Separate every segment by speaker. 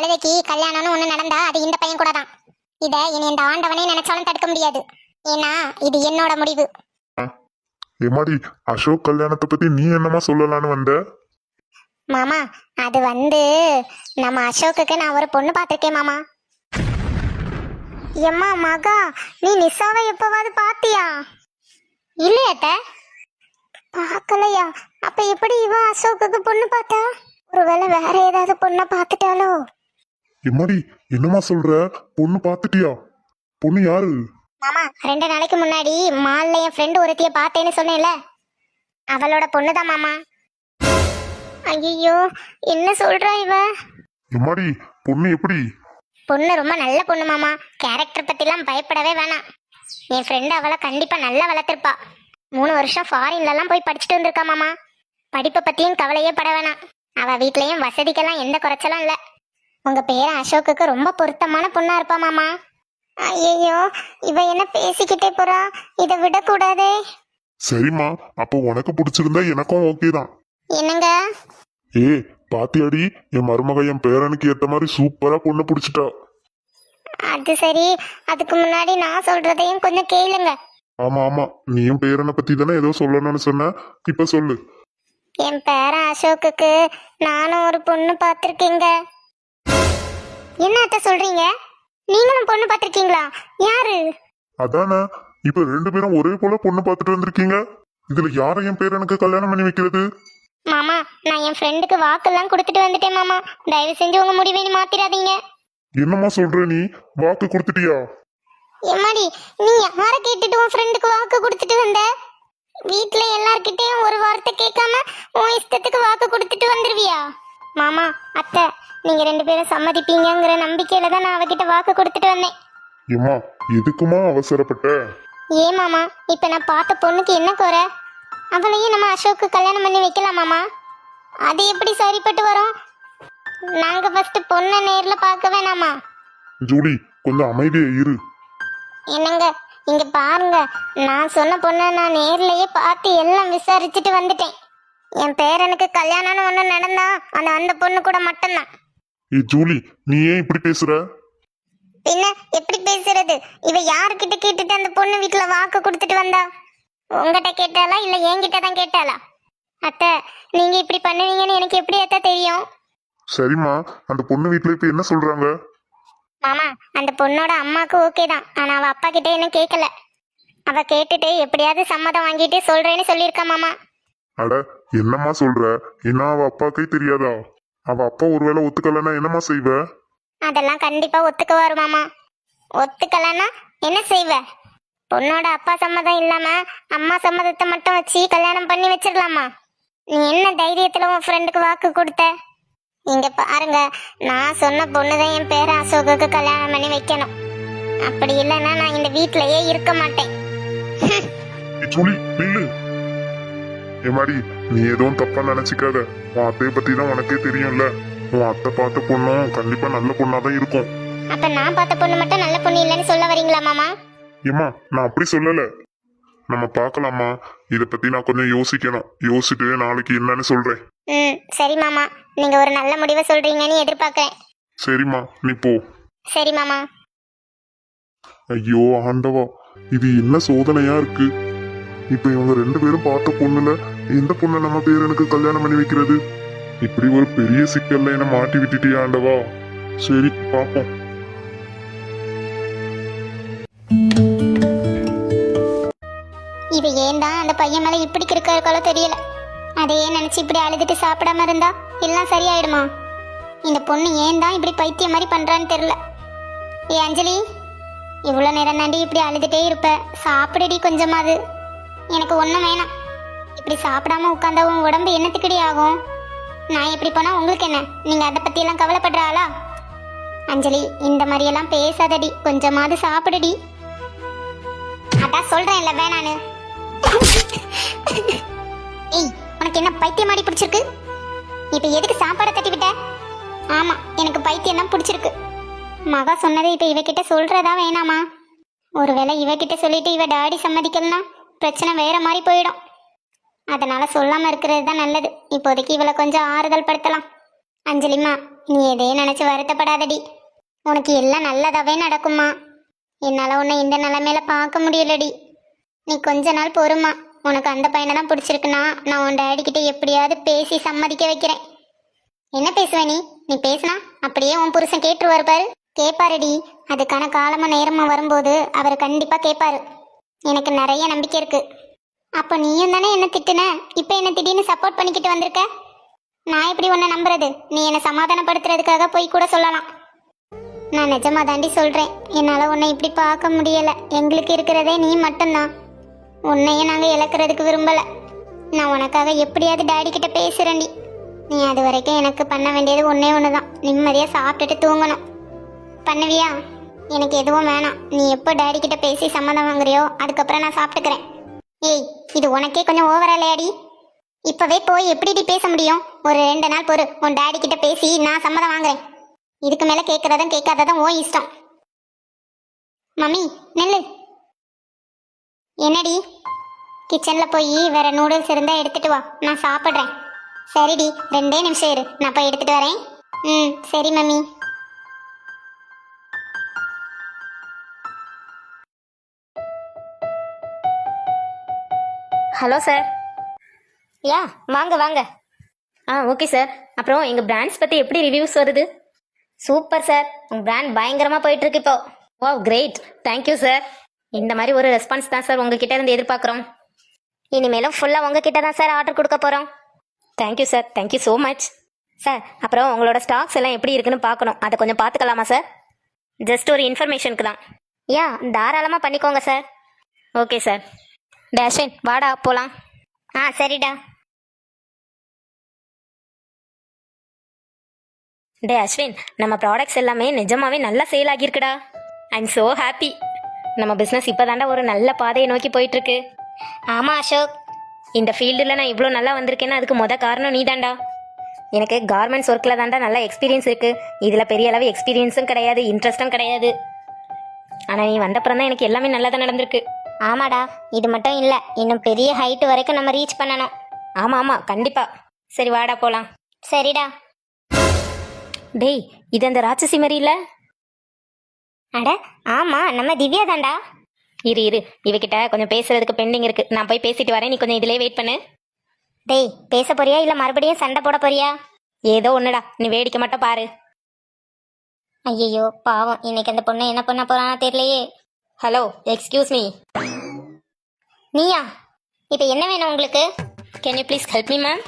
Speaker 1: கழுதைக்கு கல்யாணம்னு ஒண்ணு நடந்தா அது இந்த பையன் கூட தான். இத இனி இந்த ஆண்டவனே நினைச்சாலும் தடுக்க முடியாது. ஏன்னா இது என்னோட முடிவு.
Speaker 2: எம்மாடி, அசோக் கல்யாணத்தை பத்தி நீ என்னமா சொல்லலான்னு வந்த?
Speaker 1: மாமா அது நம்ம அசோக்குக்கு நான் ஒரு பொண்ணு பார்த்திருக்கேன் மாமா. எம்மா மகா, நீ நிஷாவை எப்பவாவது பாத்தியா? இல்லையாத்த. பார்க்கலையா? அப்ப எப்படி இவ அசோக்குக்கு பொண்ணு பார்த்தா? ஒருவேளை வேற ஏதாவது பொண்ணை பார்த்துட்டாலோ?
Speaker 2: எம்மாடி, என்னமா சொல்ற? பொண்ணு பாத்துட்டியா? பொண்ணு யாரு?
Speaker 1: மாமா 2 நாளைக்கு முன்னாடி மால்ல என் ஃப்ரெண்டு ஒருத்திய பார்த்தேன்னு சொன்னேன்ல, அவளோட பொண்ணுதான் மாமா. ஐயோ, என்ன சொல்றா இவ?
Speaker 2: எம்மாடி, பொண்ணு எப்படி?
Speaker 1: பொண்ணு ரொம்ப நல்ல பொண்ணு மாமா. கேரக்டர் பத்திலாம் பயப்படவே வேணாம். என் ஃப்ரெண்டு அவளை கண்டிப்பா நல்லா வளர்த்திருப்பா. 3 வருஷம் ஃபாரின்லாம் போய் படிச்சுட்டு வந்திருக்கா மாமா. படிப்பை பத்தியும் கவலையே பட வேணாம். அவ வீட்லயும் வசதிக்கெல்லாம் எந்த குறைச்சலும் இல்ல. உங்க பேரன் அசோக்குக்கு ரொம்ப பொருத்தமான பொண்ணா இருப்பா மாமா. ஐயோ, இவ என்ன பேசிக்கிட்டே போறா? இதை விடக்கூடாதே.
Speaker 2: சரிம்மா, அப்போ உனக்கு பிடிச்சிருந்தா எனக்கும் ஓகே தான்.
Speaker 1: என்னங்க?
Speaker 2: ஏ பாத்தியாடி, என் மருமக என் பேரனுக்கு ஏத்த மாதிரி சூப்பரா பொண்ணு பிடிச்சிட்டா.
Speaker 1: அது சரி, அதுக்கு முன்னாடி நான் சொல்றதையும் கொஞ்சம் கேளுங்க.
Speaker 2: ஆமா ஆமா, நீயும் பேரனை பத்தி தானே ஏதோ சொல்லணும்னு சொன்ன, இப்ப சொல்லு.
Speaker 1: என் பேரன் அசோக்குக்கு நானும் ஒரு பொண்ணு பார்த்திருக்கேங்க. என்ன அத்தை சொல்றீங்க? நீங்களும் பொண்ணு பார்த்திருக்கீங்களா? யாரு?
Speaker 2: அதானே, இப்ப 2 பேரும் ஒரே போல பொண்ணு பார்த்துட்டு வந்திருக்கீங்க. இதுல யாரை என் பேரனுக்கு கல்யாணம் பண்ணி வைக்கிறது?
Speaker 1: மாமா, நான் என் ஃப்ரெண்டுக்கு வாக்கெல்லாம் கொடுத்துட்டு வந்துட்டேன் மாமா. தயவு செஞ்சு உங்க முடிவை நீ மாத்திராதீங்க.
Speaker 2: என்னம்மா சொல்ற நீ? வாக்கு கொடுத்துட்டியா?
Speaker 1: எம்மாடி, நீ யார கேட்டுட்டு உன் ஃப்ரெண்டுக்கு வாக்கு கொடுத்துட்டு வந்த? வீட்டுல எல்லார்கிட்டயும் ஒரு வார்த்தை கேட்காம உன் இஷ்டத்துக்கு வாக்கு கொடுத்துட்டு வந்துருவியா? மாமா, அத்தை, நீங்க 2 பேரும் சம்மதிப்பீங்கிற நம்பிக்கையில தான் நான் அவகிட்ட வாக்கு கொடுத்துட்டு வந்தேன்.
Speaker 2: ஏம்மா, எதுக்குமா அவசரப்பட்ட?
Speaker 1: ஏன் மாமா, இப்ப நான் பார்த்த பொண்ணுக்கு என்ன குறை? அவளையும் நம்ம அசோக்கு கல்யாணம் பண்ணி வைக்கலாமாமா? அது எப்படி சரிப்பட்டு வரும்? நாங்க ஃபர்ஸ்ட் பொண்ணை நேர்ல பார்க்க வேணாமா?
Speaker 2: ஜூலி, கொஞ்சம் அமைதியா இரு.
Speaker 1: என்னங்க, இங்க பாருங்க, நான் சொன்ன பொண்ணை நான் நேர்லயே பார்த்து எல்லாம் விசாரிச்சுட்டு வந்துட்டேன். என் பேரனுக்கு கல்யாணம்னு ஒண்ணு நடந்தா அந்த பொண்ணு கூட மட்டும்தான்.
Speaker 2: ஏ ஜூலி, நீ ஏன் இப்படி பேசுற?
Speaker 1: பின்ன எப்படி பேசுறது? இவ யாருக்கிட்ட கேட்டுட்டு அந்த பொண்ணு வீட்டுல வாக்கு கொடுத்துட்டு வந்தா? உங்ககிட்ட கேட்டாளா இல்ல என்கிட்ட தான் கேட்டாளா? அத்தை, நீங்க இப்படி பண்ணுவீங்கன்னு எனக்கு எப்படி அத்தை தெரியும்?
Speaker 2: சரிம்மா, அந்த பொண்ணு வீட்டுல இப்ப என்ன சொல்றாங்க?
Speaker 1: மாமா, அந்த பொண்ணோட அம்மாக்கு ஓகே தான். ஆனா அவ அப்பா கிட்ட என்ன கேட்கல. அவ கேட்டுட்டு எப்படியாவது சம்மதம் வாங்கிட்டு சொல்றேன்னு சொல்லியிருக்கா மாமா.
Speaker 2: அட, என்னம்மா சொல்ற? என்ன அவ அப்பாக்கே தெரியாதா? அவ அப்பா ஒருவேளை ஒத்துக்கலன்னா என்னம்மா செய்வ?
Speaker 1: அதெல்லாம் கண்டிப்பா ஒத்துக்குவாரு மாமா. ஒத்துக்கலன்னா என்ன செய்வ? பொண்ணோட அப்பா சம்மதம் இல்லாம அம்மா சம்மதத்தை மட்டும் வச்சு கல்யாணம் பண்ணி வச்சிடலாமா? நீ என்ன தைரியத்துல உன் ஃப்ரெண்டுக்கு வாக்கு கொடுத்த? இங்க பாருங்க, நான் சொன்ன பொண்ணுதான் என் பேரன் அசோகுக்கு கல்யாணம் பண்ணி வைக்கணும். அப்படி இல்லைன்னா நான் இந்த வீட்லயே இருக்க மாட்டேன்.
Speaker 2: ஜூலி, நில்லு. ஏமாடி, நீ எதுவும் தப்பா நினைச்சுக்காத. உன் அத்தைய பத்தி தான் உனக்கே தெரியும்ல. உன் அத்தை பார்த்த பொண்ணும் கண்டிப்பா நல்ல பொண்ணாதான் இருக்கும்.
Speaker 1: அப்ப நான் பார்த்த பொண்ணு மட்டும் நல்ல பொண்ணு இல்லைன்னு சொல்ல வரீங்களா மாமா?
Speaker 2: ஏமா, நான் அப்படி சொல்லல. நம்ம பார்க்கலாமா, இத பத்தி நான் கொஞ்சம் யோசிக்கணும். யோசிச்சுட்டு நாளைக்கு என்னன்னு சொல்றேன்.
Speaker 1: சரி மாமா, நீங்க ஒரு நல்ல முடிவை சொல்றீங்கன்னு எதிர்பார்க்கிறேன்.
Speaker 2: சரிம்மா, நீ போ.
Speaker 1: சரி மாமா.
Speaker 2: ஐயோ ஆண்டவா, இது என்ன சோதனையா இருக்கு? இப்ப இவங்க 2 பேரும் பார்த்த பொண்ணுல எந்த பொண்ணை நம்ம பேரனுக்கு கல்யாணம் பண்ணி வைக்கிறது? இப்படி ஒரு பெரிய சிக்கல்ல என்ன மாட்டி விட்டுட்டியா ஆண்டவா. சரி, பாப்போம்.
Speaker 1: இவ ஏன்டா அந்த பையன் மேல இப்படி இருக்காளோ தெரியல. அதையே நினைச்சு இப்படி அழுதுட்டு சாப்பிடாம இருந்தா எல்லாம் சரியாயிடுமா? இந்த பொண்ணு ஏன் தான் இப்படி பைத்தியம் மாதிரி பண்றான்னு தெரியல. ஏ அஞ்சலி, இவ்வளவு நேரம் தாண்டி இப்படி அழுதுட்டே இருப்ப, சாப்பிடுடி கொஞ்சமாவது. எனக்கு ஒண்ணும் வேணாம். இப்படி சாப்பிடாம உட்காந்தா உன் உடம்பு என்னத்துக்கடி ஆகும்? நான் எப்படி போனா உங்களுக்கு என்ன? நீங்க அதை பத்தி எல்லாம் கவலைப்படுற ஆளா? அஞ்சலி, இந்த மாதிரி எல்லாம் பேசாதடி, கொஞ்சமாவது சாப்பிடுடி. அதான் சொல்றேன்ல வேணான்னு. ஏய், உனக்கு என்ன பைத்தியம் மாடி பிடிச்சிருக்கு? இப்ப எதுக்கு சாப்பாடை தட்டி விட்ட? ஆமா, எனக்கு பைத்தியம் தான் பிடிச்சிருக்கு. மகா சொன்னதை இப்ப இவகிட்ட சொல்றதா வேணாமா? ஒருவேளை இவகிட்ட சொல்லிட்டு இவ டாடி சம்மதிக்கலனா பிரச்சனை வேற மாதிரி போயிடும். அதனால சொல்லாம இருக்கிறது தான் நல்லது. இப்போதைக்கு இவளை கொஞ்சம் ஆறுதல் படுத்தலாம். அஞ்சலிம்மா, நீ எதையும் நினைச்சு வருத்தப்படாதடி. உனக்கு எல்லாம் நல்லதாவே நடக்குமா. என்னால உன்னை இந்த நிலைமையில பார்க்க முடியலடி. நீ கொஞ்ச நாள் பொறுமா. உனக்கு அந்த பையனை தான் பிடிச்சிருக்குன்னா நான் உன் டேடி கிட்ட எப்படியாவது பேசி சம்மதிக்க வைக்கிறேன். என்ன பேசுவ நீ? நீ பேசினா அப்படியே உன் புருஷன் கேட்டுருவாரு பாரு. கேட்பாருடி. அதுக்கான காலமும் நேரமும் வரும்போது அவர் கண்டிப்பா கேட்பாரு. எனக்கு நிறைய நம்பிக்கை இருக்கு. அப்போ நீயும் தானே என்ன திட்டுன, இப்போ என்ன திடீர்னு சப்போர்ட் பண்ணிக்கிட்டு வந்திருக்க. நான் எப்படி உன்னை நம்புறது? நீ என்னை சமாதானப்படுத்துறதுக்காக போய் கூட சொல்லலாம். நான் நிஜமா தாண்டி சொல்றேன். என்னால உன்னை இப்படி பார்க்க முடியல. எங்களுக்கு இருக்கிறதே நீ மட்டும்தான். உன்னையும் நாங்க இழக்கிறதுக்கு விரும்பல. நான் உனக்காக எப்படியாவது டாடி கிட்ட பேசுறேன்டி. நீ அது வரைக்கும் எனக்கு பண்ண வேண்டியது ஒன்னே ஒண்ணுதான், நிம்மதியா சாப்பிட்டுட்டு தூங்கணும். பண்ணுவியா? எனக்கு எதுவும் வேணாம். நீ எப்போ டாடி கிட்ட பேசி சம்மதம் வாங்குறியோ அதுக்கப்புறம் நான் சாப்பிட்டுக்கிறேன். ஏய், இது உனக்கே கொஞ்சம் ஓவரா இல்லையாடி? இப்பவே போய் எப்படிடி பேச முடியும்? ஒரு 2 நாள் பொறு, உன் டாடி கிட்ட பேசி நான் சம்மதம் வாங்குறேன். இதுக்கு மேல கேட்கறதும் கேட்காததும் ஓ இஷ்டம். மம்மி நெல்லு. என்னடி? கிச்சன்ல போய் வேற நூடுல்ஸ் இருந்தா எடுத்துட்டு வா, நான் சாப்பிட்றேன். சரிடி, 2 நிமிஷம் இரு, நான் போய் எடுத்துட்டு வரேன். சரி மம்மி.
Speaker 3: Hello sir.
Speaker 1: யா, வாங்க வாங்க.
Speaker 3: Okay sir. அப்புறம் எங்கள் பிராண்ட்ஸ் பற்றி எப்படி ரிவ்யூஸ் வருது?
Speaker 1: சூப்பர் சார், உங்க பிராண்ட் பயங்கரமா போயிட்டு இருக்கு இப்போ.
Speaker 3: Wow, great. Thank you sir. இந்த மாதிரி ஒரு ரெஸ்பான்ஸ் தான் சார் உங்ககிட்ட இருந்து எதிர்பார்க்குறோம்.
Speaker 1: இனிமேலும் ஃபுல்லா உங்ககிட்ட தான் சார் ஆர்டர் கொடுக்க போறோம்.
Speaker 3: Thank you sir, thank you so much sir. அப்புறம் உங்களோட ஸ்டாக்ஸ் எல்லாம் எப்படி இருக்குன்னு பார்க்கணும், அதை கொஞ்சம் பார்த்துக்கலாமா சார்? ஜஸ்ட் ஒரு இன்ஃபர்மேஷனுக்கு தான்.
Speaker 1: யா, தாராளமா பண்ணிக்கோங்க சார்.
Speaker 3: Okay sir. டேஷன் வாடா போகலாம்.
Speaker 1: சரிடா.
Speaker 3: டே அஸ்வின், நம்ம ப்ராடக்ட்ஸ் எல்லாமே நிஜமாவே நல்லா சேல் ஆகியிருக்குடா. I am so happy. நம்ம பிஸ்னஸ் இப்போ தாண்டா ஒரு நல்ல பாதையை நோக்கி போயிட்டுருக்கு.
Speaker 1: ஆமா அசோக்,
Speaker 3: இந்த ஃபீல்டில் நான் இவ்வளோ நல்லா வந்திருக்கேன்னா அதுக்கு காரணம் நீ தாண்டா. எனக்கு கார்மெண்ட்ஸ் ஒர்க்கில் தாண்டா நல்ல எக்ஸ்பீரியன்ஸ் இருக்குது. இதில் பெரிய அளவு எக்ஸ்பீரியன்ஸும் கிடையாது, இன்ட்ரெஸ்ட்டும் கிடையாது. ஆனால் நீ வந்தப்புறம் தான் எனக்கு எல்லாமே நல்லா தான் நடந்திருக்கு.
Speaker 1: ஆமாடா, இது மட்டும் இல்ல, இன்னும் பெரிய ஹைட் வரைக்கும் நம்ம ரீச் பண்ணணும்.
Speaker 3: ஆமாம் கண்டிப்பாக. சரி வாடா போகலாம்.
Speaker 1: சரிடா.
Speaker 3: டேய், இது அந்த ராட்சசி மாதிரி இல்லை?
Speaker 1: அட ஆமா, நம்ம திவ்யா தாண்டா.
Speaker 3: இரு இவகிட்ட கொஞ்சம் பேசுறதுக்கு பெண்டிங் இருக்கு, நான் போய் பேசிட்டு வரேன். நீ கொஞ்சம் இதிலே வெயிட் பண்ணு.
Speaker 1: டேய், பேச போறியா இல்ல மறுபடியும் சண்டை போட போறியா?
Speaker 3: ஏதோ ஒண்ணுடா, நீ வேடிக்கை மட்டும் பாரு.
Speaker 1: ஐயோ பாவம், இன்னைக்கு அந்த பொண்ணு என்ன பண்ண போறானா தெரியலையே.
Speaker 3: Hello, excuse me.
Speaker 1: நீயா? இப்ப என்ன வேணும் உங்களுக்கு?
Speaker 3: Can you please help me ma'am?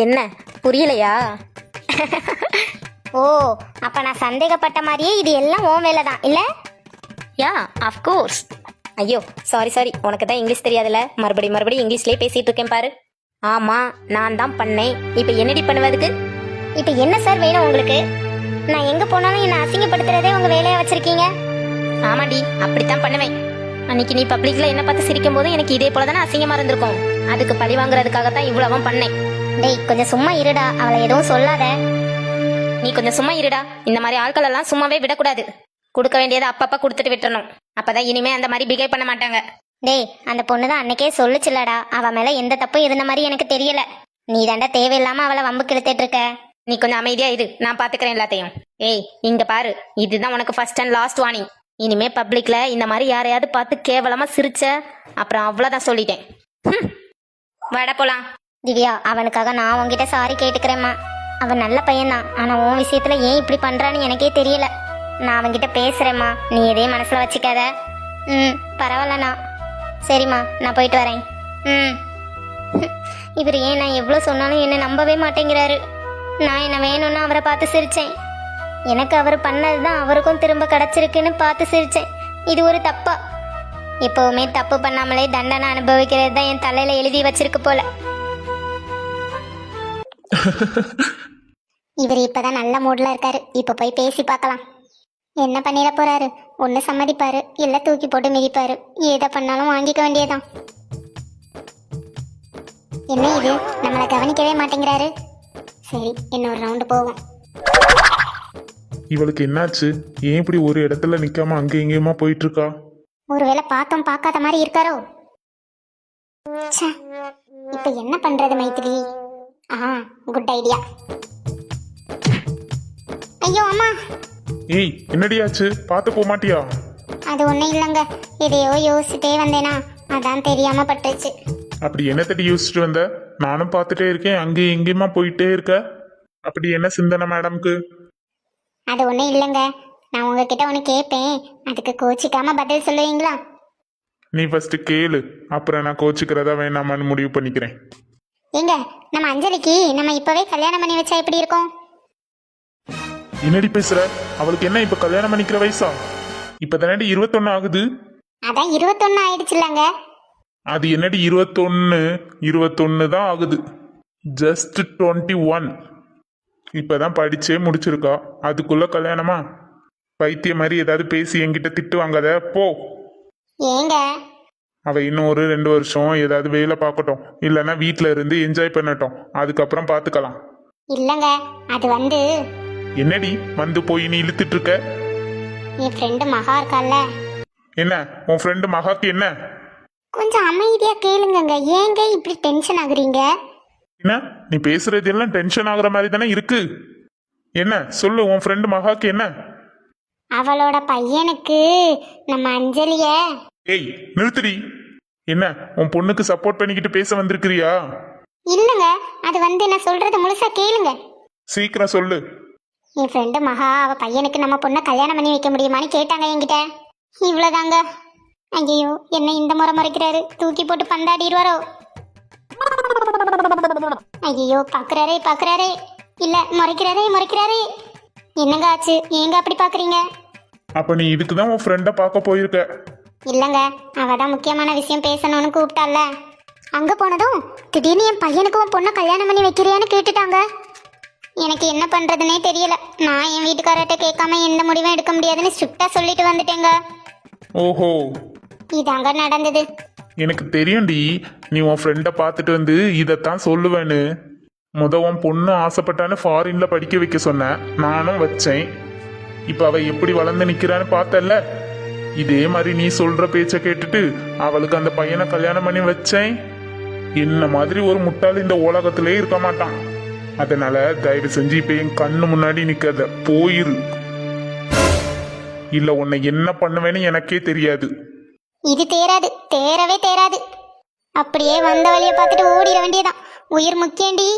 Speaker 3: என்ன புரியலையா?
Speaker 1: ஓ, அப்ப நான் சந்தேகப்பட்ட மாதிரியே இது எல்லாம் உன் வேலை தான் இல்ல?
Speaker 3: யா, ஆஃப் கோர்ஸ். ஐயோ சாரி, உனக்கு தான் இங்கிலீஷ் தெரியாதுல்ல, மறுபடியும் இங்கிலீஷ்லேயே பேசிட்டு இருக்கேன் பாரு. ஆமா, நான் தான் பண்ணேன். இப்போ என்னடி பண்ணுவதுக்கு?
Speaker 1: இப்ப என்ன சார் வேணும் உங்களுக்கு? நான் எங்க போனாலும் என்ன அசிங்கப்படுத்துறதே உங்க வேலையா வச்சிருக்கீங்க.
Speaker 3: ஆமாடி, அப்படித்தான் பண்ணுவேன். அன்னைக்கு நீ பப்ளிக்ல என்ன பார்த்து சிரிக்கும் போது எனக்கு இதே போல தானே அசிங்கமா இருந்திருக்கும். அதுக்கு பழி வாங்குறதுக்காக தான் இவ்வளவும் பண்ணேன்.
Speaker 1: டேய், கொஞ்சம் சும்மா இருடா, அவளை எதுவும் சொல்லாத.
Speaker 3: நீ கொஞ்சம் சும்மா இருடா. இந்த மாதிரி ஆட்கள் எல்லாம் சும்மாவே விடக்கூடாது. கொடுக்க வேண்டியதை அப்பப்ப கொடுத்துட்டு விட்டுறணும். அப்பதான் இனிமே அந்த மாதிரி பிஹேவ் பண்ண மாட்டாங்க.
Speaker 1: டேய், அந்த பொண்ணு தான் அன்னைக்கே சொல்லுச்சுலடா, அவ மேல எந்த தப்பும் இருந்த மாதிரி எனக்கு தெரியல. நீ தாண்டா தேவையில்லாம அவளை வம்பு கிழத்துட்டு இருக்க.
Speaker 3: நீ கொஞ்சம் அமைதியா இரு, நான் பாத்துக்கிறேன் எல்லாத்தையும். ஏய், இங்க பாரு, இதுதான் உனக்கு ஃபர்ஸ்ட் அண்ட் லாஸ்ட் வார்னிங். இனிமே பப்ளிக்ல இந்த மாதிரி யாரையாவது பார்த்து கேவலமா சிரிச்ச அப்புறம் அவ்வளவுதான் சொல்லிட்டேன். வாடா போலாம்.
Speaker 1: திவ்யா, அவனுக்காக நான் உன்கிட்ட சாரி கேட்டுக்கிறேம்மா. அவன் நல்ல பையன்தான், ஆனா உன் விஷயத்துல ஏன் இப்படி பண்றான்னு எனக்கே தெரியல. நான் அவன்கிட்ட பேசுறேம்மா, நீ எதையும் மனசுல வச்சுக்காத. பரவாயில்லண்ணா. சரிம்மா, நான் போயிட்டு வரேன். இவர் ஏன் நான் எவ்வளோ சொன்னாலும் என்னை நம்பவே மாட்டேங்கிறாரு. நான் என்ன வேணும்னு அவரை பார்த்து சிரிச்சேன். எனக்கு அவர் பண்ணதுதான் அவருக்கும் திரும்ப கிடைச்சிருக்குன்னு பார்த்து சிரிச்சேன். இது ஒரு தப்பா? எப்பவுமே தப்பு பண்ணாமலே தண்டனை அனுபவிக்கிறது தான் என் தலையில எழுதி வச்சிருக்கு போல. இவர் இப்பதான் நல்ல மூட்ல இருக்காரு. இப்ப போய் பேசி பார்க்கலாம். என்ன பண்ணிட போறாரு? ஒண்ணு சம்மதிப்பாரு, இல்ல தூக்கி போட்டு மிதிப்பாரு. எதை பண்ணாலும் வாங்கிக்க வேண்டியதான். என்ன இது, நம்மளை கவனிக்கவே மாட்டேங்கிறாரு. சரி, இன்னொரு ரவுண்டு போவோம்.
Speaker 2: இவளுக்கு என்னாச்சு? ஏன் இப்படி ஒரு இடத்துல நிக்காம அங்கே இங்கேயுமா போயிட்டு இருக்கா?
Speaker 1: ஒருவேளை பார்த்தோம் பார்க்காத மாதிரி இருக்காரோ? ச்சே, இப்ப என்ன பண்றது மைத்திரி? Good idea. ஐயோ அம்மா.
Speaker 2: ஏய் என்னடியாச்சு, பார்த்து போக மாட்டியா?
Speaker 1: அது ஒன்றும் இல்லைங்க, எதையோ யோசிச்சுட்டே வந்தேனா, அதான் தெரியாம பட்டுச்சு.
Speaker 2: அப்படி என்ன தட்டி யோசிச்சுட்டு வந்த? நானும் பார்த்துட்டே இருக்கேன், அங்கேயும் எங்கேயுமா போயிட்டே இருக்க. அப்படி என்ன சிந்தனை மேடம்க்கு?
Speaker 1: அது ஒன்றும் இல்லைங்க, நான் உங்ககிட்ட ஒன்று கேட்பேன், அதுக்கு கோச்சிக்காம பதில் சொல்லுவீங்களா?
Speaker 2: நீ ஃபர்ஸ்ட் கேளு, அப்புறம் நான் கோச்சுக்கிறதா வேணாமான்னு முடிவு பண்ணிக்கிறேன்.
Speaker 1: ஏங்க, நம்ம அஞ்சலிக்கு நம்ம இப்பவே கல்யாணம் பண்ணி வச்சா எப்படி இருக்கும்?
Speaker 2: என்னடி பேசுற? அவளுக்கு என்ன இப்ப கல்யாணம் பண்ணிக்கிற வயசா? இப்ப தானடி 21 ஆகுது.
Speaker 1: அதான் 21 ஆயிடுச்சுல்லங்க.
Speaker 2: அது என்னடி 21 தான் ஆகுது. ஜஸ்ட் 21. இப்பதான் படிச்சே முடிச்சிருக்கா, அதுக்குள்ள கல்யாணமா? பைத்திய மாதிரி ஏதாவது பேசி என்கிட்ட திட்டு வாங்காத போ.
Speaker 1: ஏங்க?
Speaker 2: அவ இன்னும் ஒரு 2 வருஷம் ஏதாவது வேலை பார்க்கட்டும், இல்லைன்னா வீட்டில இருந்து என்ஜாய் பண்ணட்டும், அதுக்கப்புறம் பார்த்துக்கலாம்.
Speaker 1: இல்லங்க, அது
Speaker 2: என்னடி வந்து போய் நீ இழுத்துட்டு இருக்க?
Speaker 1: என் ஃப்ரெண்டு மகா இருக்கால.
Speaker 2: என்ன உன் ஃப்ரெண்டு மகாக்கு என்ன?
Speaker 1: கொஞ்சம் அமைதியா கேளுங்கங்க, ஏங்க இப்படி டென்ஷன் ஆகுறீங்க?
Speaker 2: என்ன நீ பேசுறது எல்லாம் டென்ஷன் ஆகுற மாதிரி தானே இருக்கு. என்ன சொல்லு, உன் ஃப்ரெண்டு மகாக்கு என்ன?
Speaker 1: அவளோட பையனுக்கு நம்ம அஞ்சலிய.
Speaker 2: ஏய் நிறுத்துடி. என்ன உன் பொண்ணுக்கு சப்போர்ட் பண்ணிக்கிட்டு பேச வந்திருக்கிறியா?
Speaker 1: இல்லங்க, அது நான் சொல்றது முழுசா கேளுங்க.
Speaker 2: சீக்கிரம் சொல்லு.
Speaker 1: என் ஃப்ரெண்டு மகா அவ பையனுக்கு நம்ம பொண்ணை கல்யாணம் பண்ணி வைக்க முடியுமான்னு கேட்டாங்க என்கிட்ட. இவ்வளவுதாங்க. ஐயோ, என்ன இந்த முறை மறைக்கிறாரு, தூக்கி போட்டு பந்தாடிடுவாரோ? ஐயோ, பாக்குறாரே. இல்ல, முறைக்கிறாரே. என்னங்க ஆச்சு, ஏங்க அப்படி பாக்குறீங்க?
Speaker 2: அப்ப நீ இதுக்குதான் உன் ஃப்ரெண்ட பார்க்க போயிருக்க?
Speaker 1: இல்லங்க, அவதான் முக்கியமான விஷயம் பேசணும்னு கூப்பிட்டால. அங்க போனதும் திடீர்னு என் பையனுக்கு உன் பொண்ணை கல்யாணம் பண்ணி வைக்கிறியான்னு கேட்டுட்டாங்க. எனக்கு என்ன பண்றதுனே தெரியல. நான் என் வீட்டுக்காரர்கிட்ட கேட்காம எந்த முடிவும் எடுக்க முடியாதுன்னு ஸ்ட்ரிக்டா சொல்லிட்டு வந்துட்டேங்க.
Speaker 2: ஓஹோ,
Speaker 1: இதாங்க நடந்தது.
Speaker 2: எனக்கு தெரியும்டி, நீ உன் ஃப்ரெண்ட பார்த்துட்டு வந்து இதைத்தான் சொல்லுவேன்னு. உன் பொண்ணு ஆசைப்பட்டான்னு ஃபாரின்ல படிக்க வைக்க சொன்னேன், நானும் வச்சேன். இப்ப அவ எப்படி வளர்ந்து நிக்கிறான்னு பார்த்தல்ல. இதே மாதிரி நீ சொல்ற பேச்ச கேட்டுட்டு அவளுக்கு அந்த பையனை கல்யாணம் பண்ணி வச்சேன். என்ன மாதிரி ஒரு முட்டாள் இந்த உலகத்திலே இருக்க மாட்டான். அதனால தயவு செஞ்சு இப்ப என் கண்ணு முன்னாடி நிக்காத, போயிரு. இல்ல உன்னை என்ன பண்ணுவேன்னு எனக்கே தெரியாது.
Speaker 1: இது தேரவே தேராது. அப்படியே வந்த வழியை பார்த்துட்டு ஓடிட வேண்டியதான். உயிர் முக்கியண்டி.